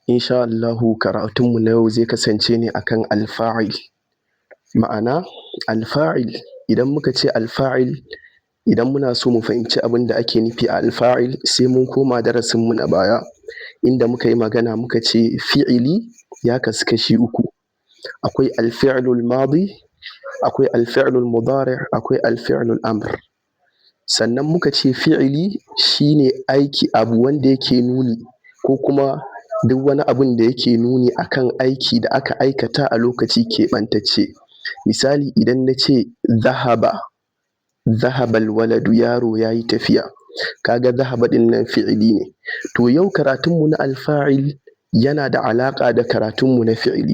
Insha Allahu karatunmu na yau zai kasance ne akan alfa'il. Ma'ana alfa'il, idan muka ce alfa'il, idan muna so mu fahimci abin da ake nufi a alfa'il sai mun koma darasinmu na baya inda muka yi magana muka ce fi'ili ya kasu kashi uku. Akwai alfi'ilul madi, akwai alfi'ilul mudari', akwai alfi'ilul amr. Sannan muka ce fi'ili shi ne aiki, abu wanda yake nuni ko kuma duk wani abun da yake nuni akan aiki da aka aikata a lokaci keɓantacce. Misali idan na ce zahabal waladu, yaro ya yi tafiya, ka ga zahaba ɗin nan fi'ili ne. To yau karatunmu na alfa'il yana da alaƙa da karatunmu na fi'ili,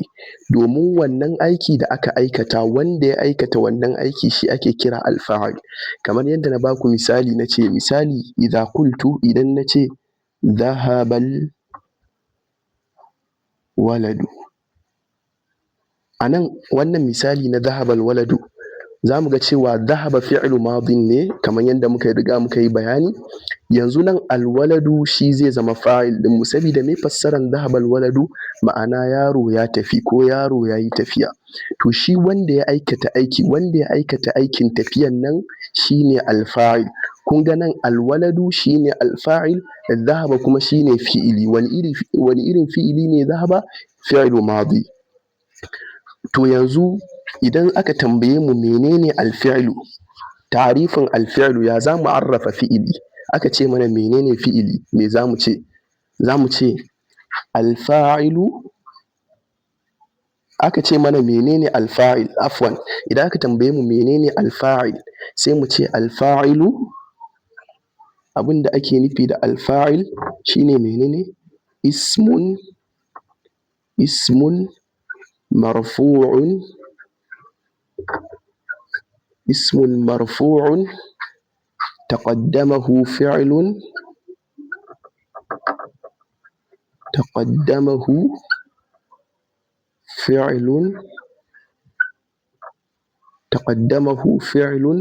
domin wannan aiki da aka aikata, wanda ya aikata wannan aiki shi ake kira alfa'il. Kamar yadda na ba ku misali na ce, misali idza qultu, idan na ce zahabal waladu, a nan wannan misali na zahabal waladu za mu ga cewa zahaba fi'lu madin ne kamar yadda muka riga muka yi bayani. Yanzu nan alwaladu shi zai zama fa'il ɗinmu, sabida me fassaran zahabal waladu, ma'ana yaro ya tafi ko yaro ya yi tafiya. To shi wanda ya aikata aiki, wanda ya aikata aikin tafiyan nan shi ne alfa'il. Kun ga nan alwaladu shi ne alfa'il, zahaba kuma shi ne fi'ili. Wani irin fi'ili ne zahaba? Fi'lu madi. To yanzu idan aka tambaye mu mene ne alfi'lu, ta'arifin alfi'lu, ya za mu arrafa fi'ili? Aka ce mana mene ne fi'ili, me za mu ce? Za mu ce alfa'ilu. Aka ce mana mene ne alfa'il, afwan, idan aka tambaye mu mene ne alfa'il sai mu ce alfa'ilu, abin da ake nufi da alfa'il shi ne mene ne? Ismun marfu'un taqaddamahu fi'lun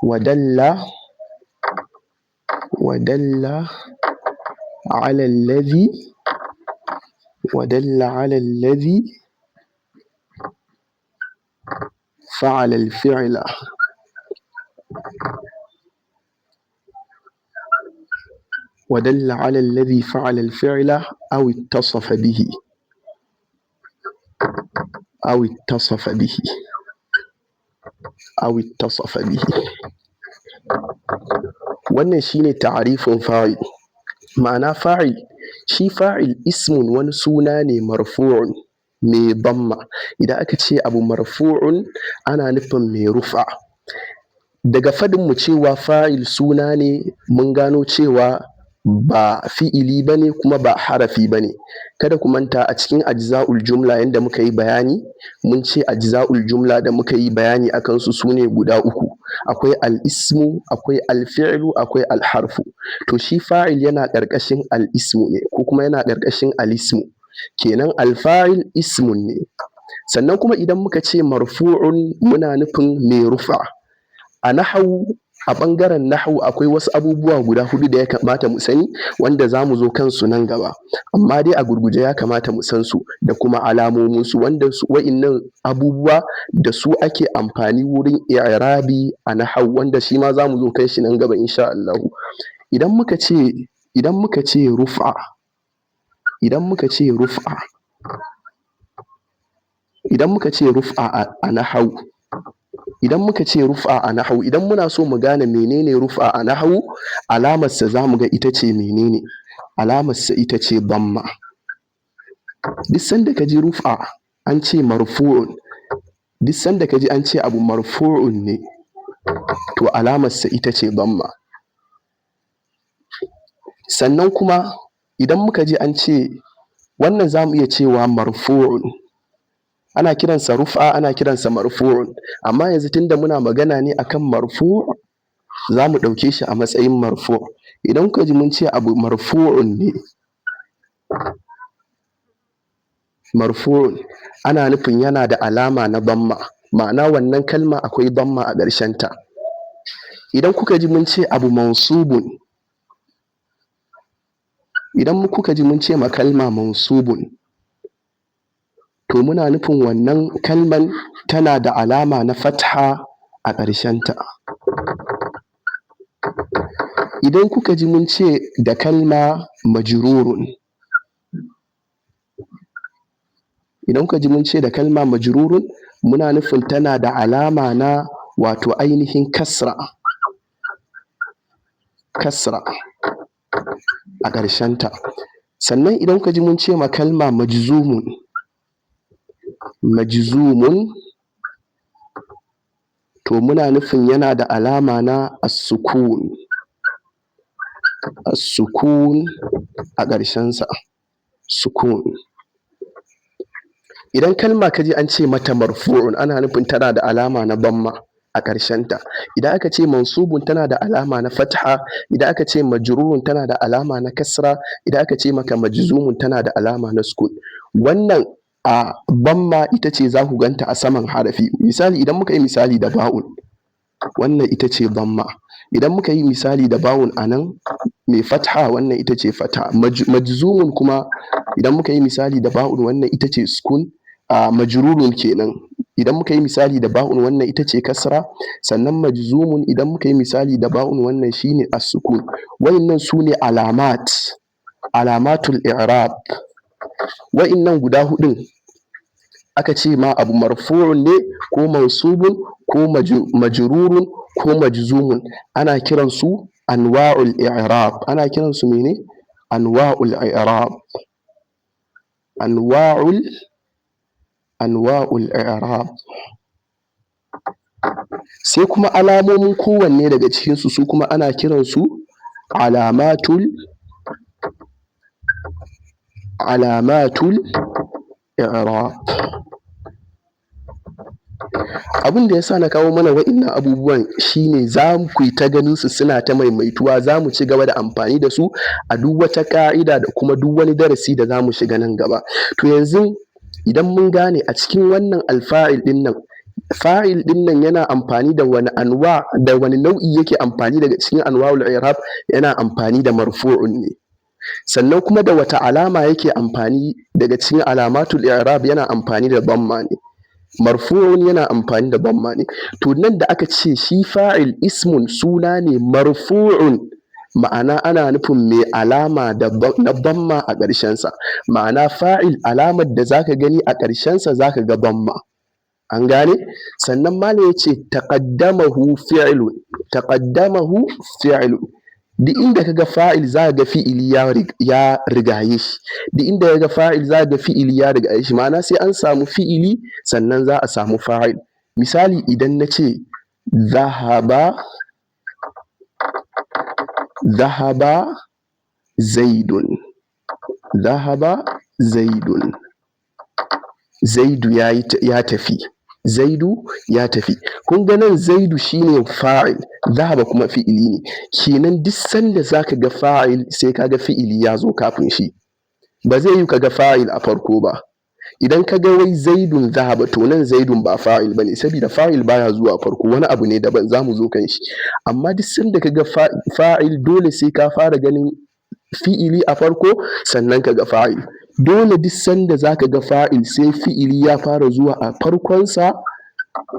wa dalla ala alladhi fa'ala al-fi'la. ودل على الذي فعل الفعل أو اتصف به. Wannan shi ne ta'arifin fa'il. Ma'ana fa'il, shi fa'il ismun, wani suna ne marfu'un mai damma. Idan aka ce abu marfu'un ana nufin mai rufa. Daga faɗin mu cewa fa'il suna ne, mun gano cewa ba fi'ili ba ne kuma ba harafi ba ne. Kada ku manta a cikin ajza'ul jumla yanda muka yi bayani, mun ce ajza'ul jumla da muka yi bayani a kansu su ne guda uku. Akwai al-ismu, akwai al-fi'lu, akwai al-harfu. To shi fa'il yana ƙarƙashin al-ismu ne ko kuma yana ƙarƙashin al-ismu. Kenan al-fa'il ismun ne. Sannan kuma idan muka ce marfu'un muna nufin mai rufa. A nahawu, a ɓangaren nahawu akwai wasu abubuwa guda huɗu da ya kamata mu sani, wanda za mu zo kansu nan gaba, amma dai a gurguje ya kamata mu san su da kuma alamominsu, wanda wa'innan abubuwa da su ake amfani wurin i'rabi a nahawu, wanda shi ma za mu zo kan shi nan gaba insha Allahu. Idan muka ce rufa a nahawu, idan muna so mu gane menene rufa a nahawu, alamarsa za mu ga ita ce menene? Alamarsa ita ce damma. Duk sanda ka ji rufa an ce marfu'un, duk sanda ka ji an ce abu marfu'un ne, to alamarsa ita ce damma. Sannan kuma idan muka ji an ce wannan, za mu iya cewa marfu'un, ana kiransa rufa, ana kiransa marfu'un, amma yanzu tunda muna magana ne akan marfu', za mu ɗauke shi a matsayin marfu'. Idan kuka ji mun ce abu marfu'un ne, ana nufin yana da alama na damma, ma'ana wannan kalma akwai damma a ƙarshenta. Idan kuka ji mun ce abu mansubun, Idan kuka ji mun ce ma kalma mansubun, to muna nufin wannan kalman tana da alama na fatha a ƙarshenta. Idan kuka ji mun ce da kalma majrurun, muna nufin tana da alama na wato ainihin kasra a ƙarshenta. Sannan idan kuka ji mun ce ma kalma majzumun, to muna nufin yana da alama na as-sukun a ƙarshensa, sukun. Idan kalma ka ji an ce mata marfu'un, ana nufin tana da alama na damma a ƙarshenta. Idan aka ce mansubun, tana da alama na fatha. Idan aka ce majrurun, tana da alama na kasra. Idan aka ce maka majzumun, tana da alama na sukun. Wannan a damma ita ce za ku ganta a saman harafi. Misali, idan muka yi misali da ba'un, wannan ita ce damma. Idan muka yi misali da ba'un a nan mai fatha, wannan ita ce fatha. Majzumun kuma idan muka yi misali da ba'un, wannan ita ce sukun. Majrurun kenan idan muka yi misali da ba'un, wannan ita ce kasra. Sannan majzumun idan muka yi misali da ba'un, wannan shine as-sukun. Wa'innan su ne alamatul i'rab. Wa'innan guda huɗun aka ce ma abu marfu'un ne ko mansubun ko majrurun ko majzumun, ana kiransu anwa'ul i'rab. Ana kiransu mene? Anwa'ul i'rab. Anwa'ul i'rab. Sai kuma alamomin kowanne daga cikinsu, su kuma ana kiransu alamatul i'rab. Abin da ya sa na kawo mana wa'innan abubuwan shine za ku yi ta ganinsu suna ta maimaituwa. Za mu ci gaba da amfani da su a duk wata ƙa'ida da kuma duk wani darasi da za mu shiga nan gaba. To yanzu idan mun gane a cikin wannan alfa'il ɗin nan, fa'il ɗin nan yana amfani da wani nau'i yake amfani daga cikin anwa'ul i'rab? Yana amfani da marfu'un ne. Sannan kuma da wata alama yake amfani daga cikin alamatul i'rab? Yana amfani da damma ne. Marfu'un yana amfani da damma ne. To nan da aka ce shi fa'il ismun suna ne marfu'un, ma'ana ana nufin mai alama na damma a ƙarshensa. Ma'ana fa'il alamar da za ka gani a ƙarshensa za ka ga damma. An gane? Sannan malam ya ce taqaddamahu fi'lun. Duk inda ka ga fa'il za ka ga fi'ili ya rigaye shi. Duk inda ka ga fa'il za ka ga fi'ili ya rigaye shi. Ma'ana sai an samu fi'ili sannan za a samu fa'il. Misali idan na ce zahaba zaidun. Zaidu ya tafi. Kun ga nan zaidu shine fa'il, zahaba kuma fi'ili ne. Kenan duk sanda za ka ga fa'il sai ka ga fi'ili ya zo kafin shi. Ba zai yiwu ka ga fa'il a farko ba. Idan ka ga wai zaidun zahaba, to nan zaidun ba fa'il ba ne, saboda fa'il baya zuwa farko, wani abu ne daban, za mu zo kan shi. Amma duk sanda ka ga fa'il, dole sai ka fara ganin fi'ili a farko sannan ka ga fa'il. Dole duk sanda za ka ga fa'il sai fi'ili ya fara zuwa a farkonsa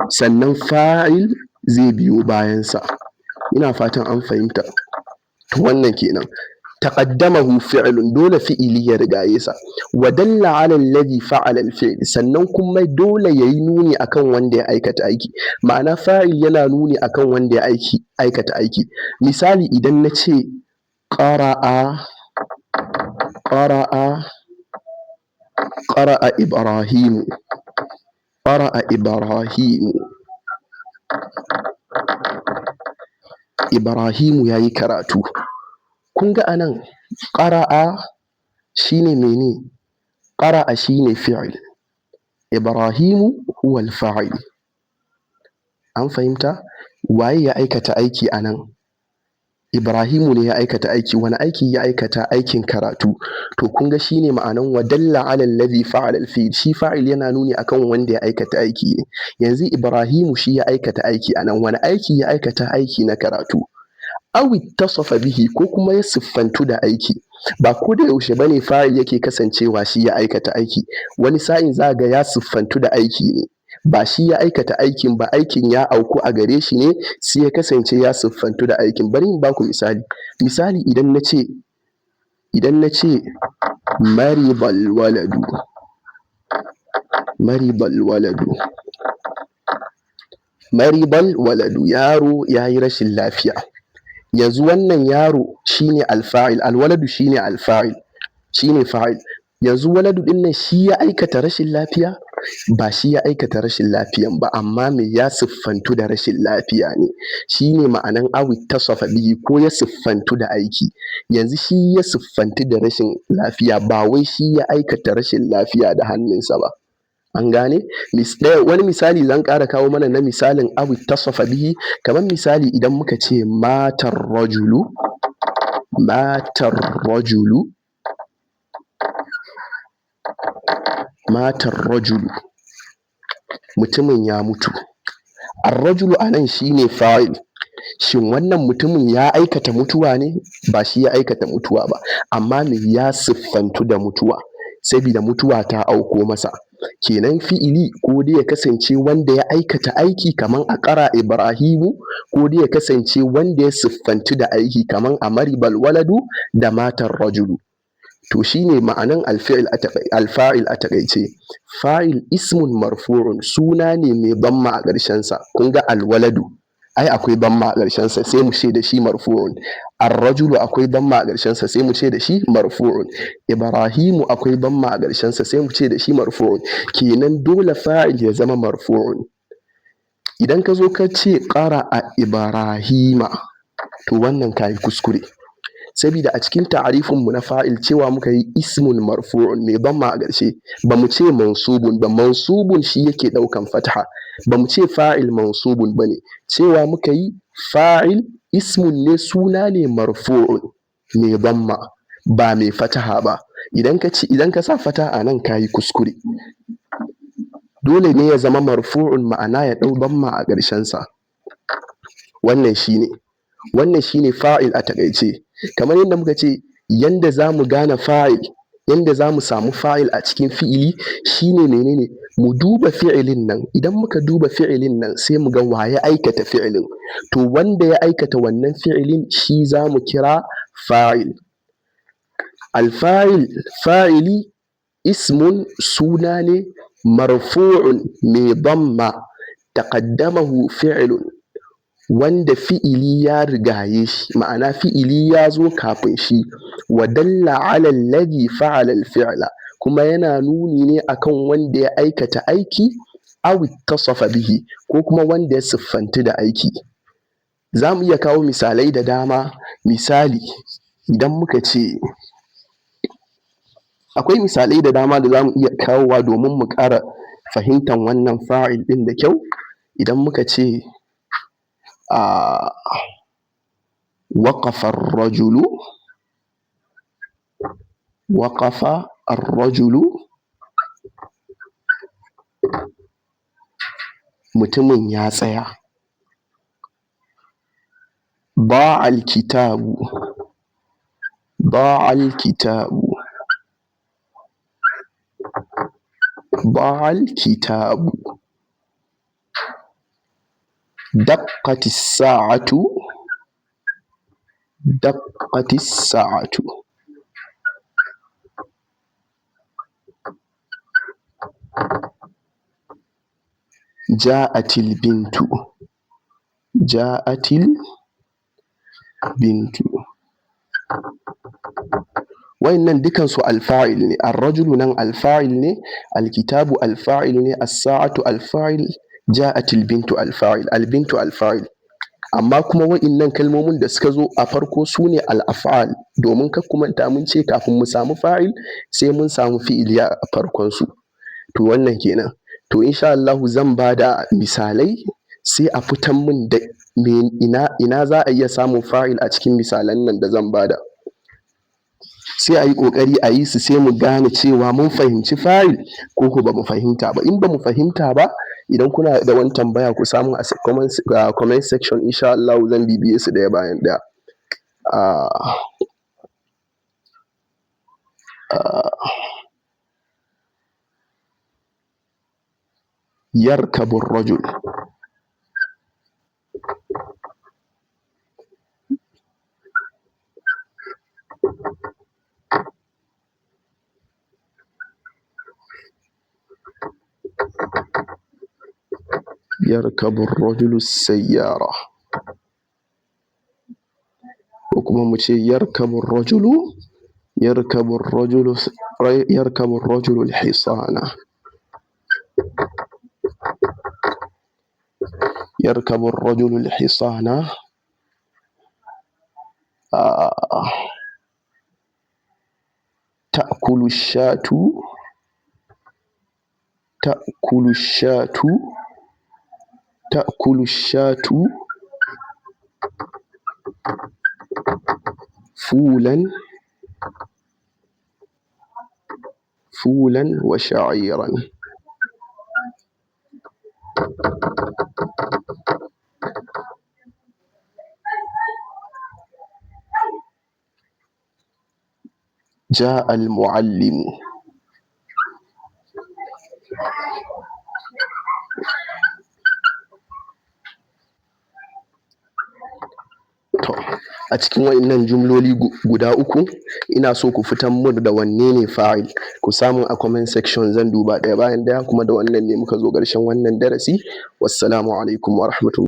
sannan fa'il zai biyo bayansa. Ina fatan an fahimta. Wannan kenan. Taqaddamahu fi'lun, dole fi'ili ya rigaye sa. Wa dalla 'ala alladhi fa'ala al-fi'l, sannan kuma dole yayi nuni akan wanda ya aikata aiki. Ma'ana fa'il yana nuni akan wanda ya aikata aiki. Misali idan na ce qara'a Ibrahimu. Ibrahimu ya yi karatu. Kun ga a nan qara'a shine mene? Qara'a shine fi'il. Ibrahimu huwa al-fa'il. An fahimta? Waye ya aikata aiki a nan? Ibrahimu ne ya aikata aiki. Wane aiki ya aikata? Aikin karatu. To kun ga shine ma'anan wa dalla 'ala alladhi fa'ala al-fi'l. Shi fa'il yana nuni akan wanda ya aikata aiki ne. Yanzu Ibrahimu shi ya aikata aiki a nan. Wane aiki ya aikata? Aiki na karatu. aw ittasafa bihi ko kuma ya siffantu da aiki. Ba ko da yaushe bane fa'il yake kasancewa shi ya aikata aiki, wani sa'in za ga ya siffantu da aiki ne, ba shi ya aikata aikin ba, aikin ya auku a gare shi ne sai ya kasance ya siffantu da aikin. Bari in baku misali, idan na ce maribal waladu, yaro ya yi rashin lafiya. Yanzu wannan yaro shine alfa'il, alwaladu shine alfa'il, shine fa'il. Yanzu waladu ɗin nan shi ya aikata rashin lafiya? Ba shi ya aikata rashin lafiyan ba, amma me ya siffantu da rashin lafiya ne, shine ma'anan aw ittasafa bihi, ko ya siffantu da aiki. Yanzu shi ya siffantu da rashin lafiya, ba wai shi ya aikata rashin lafiya da hannunsa ba. An gane? Wani misali zan ƙara kawo mana na misalin aw ittasafa bihi, kamar misali idan muka ce matar rajulu, mutumin ya mutu. Ar-rajulu anan shine fa'il. Shin wannan mutumin ya aikata mutuwa ne? Ba shi ya aikata mutuwa ba, amma me ya siffantu da mutuwa, sabida mutuwa ta auko masa. Kenan fi'ili ko dai ya kasance wanda ya aikata aiki kaman a ƙara Ibrahimu, ko dai ya kasance wanda ya siffantu da aiki kaman a maribal waladu da matar rajulu. To shine ma'anan alfa'il a taƙaice. Fa'il ismun marfu'un, suna ne mai damma a ƙarshensa. Kun ga alwaladu ai akwai damma a ƙarshensa, sai mu ce da shi marfu'un. Ar-rajulu akwai damma a ƙarshensa, sai mu ce da shi marfu'un. Ibrahimu akwai damma a ƙarshensa, sai mu ce da shi marfu'un. Kenan dole fa'il ya zama marfu'un. Idan ka zo ka ce qara'a Ibrahima, to wannan ka yi kuskure, sabida a cikin ta'arifinmu na fa'il cewa muka yi ismun marfu'un mai damma a ƙarshe, ba mu ce mansubun ba. Mansubun shi yake ɗaukan fatha, ba mu ce fa'il mansubun ba ne. Cewa muka yi fa'il ismun ne, suna ne marfu'un mai damma, ba mai fataha ba. Idan ka sa fataha a nan ka yi kuskure. Dole ne ya zama marfu'un, ma'ana ya ɗau damma a ƙarshensa. Wannan shine fa'il a taƙaice. Kamar yadda muka ce, yanda za mu gane fa'il, yanda za mu samu fa'il a cikin fi'ili shine menene? Mu duba fi'ilin nan. Idan muka duba fi'ilin nan sai mu ga wa ya aikata fi'ilin, to wanda ya aikata wannan fi'ilin shi za mu kira fa'il. Alfa'il, fa'ili ismun, suna ne marfu'un mai damma taqaddamahu fi'ilun, wanda fi'ili ya rigaye shi, ma'ana fi'ili ya zo kafin shi. Wa dalla 'ala alladhi fa'ala al-fi'la, kuma yana nuni ne akan wanda ya aikata aiki. Aw ittasafa bihi, ko kuma wanda ya siffantu da aiki. Za mu iya kawo misalai da dama. Misali, idan muka ce, akwai misalai da dama da za mu iya kawowa domin mu ƙara fahimtar wannan fa'il ɗin da kyau. Idan muka ce waƙafa ar-rajulu, mutumin ya tsaya. ضاع الكتاب دقت الساعة. جاءت البنت. Wa'innan dukansu alfa'il ne. Ar-rajulu nan alfa'il ne, alkitabu alfa'il ne, as-sa'atu alfa'il, ja'atil bintu alfa'il, albintu alfa'il. Amma kuma wa'innan kalmomin da suka zo a farko su ne al-af'al, domin kar ku manta mun ce kafin mu samu fa'il sai mun samu fi'ili a farkonsu. To wannan kenan. To insha Allahu zan ba da misalai sai a fitar min da ina za a iya samun fa'il a cikin misalan nan da zan bada. Sai a yi ƙoƙari a yi su, sai mu gane cewa mun fahimci fa'il ko ko ba mu fahimta ba. In ba mu fahimta ba, idan kuna da wani tambaya ku samu a comment section, insha Allahu zan bibiye su ɗaya bayan ɗaya. آه يركب الرجل. يركب الرجل السيارة. وكما مشي يركب الرجل يركب الرجل الحصان. يركب الرجل الحصان. تأكل الشاة. تأكل الشاة. تأكل الشاة فولا. فولا وشعيرا. جاء المعلم. To, a cikin wa'innan jumloli guda uku ina so ku fitar mun da wanne ne fa'il. Ku samu a comment section, zan duba ɗaya bayan ɗaya. Kuma da wannan ne muka zo ƙarshen wannan darasi. Wassalamu alaikum wa rahmatullahi.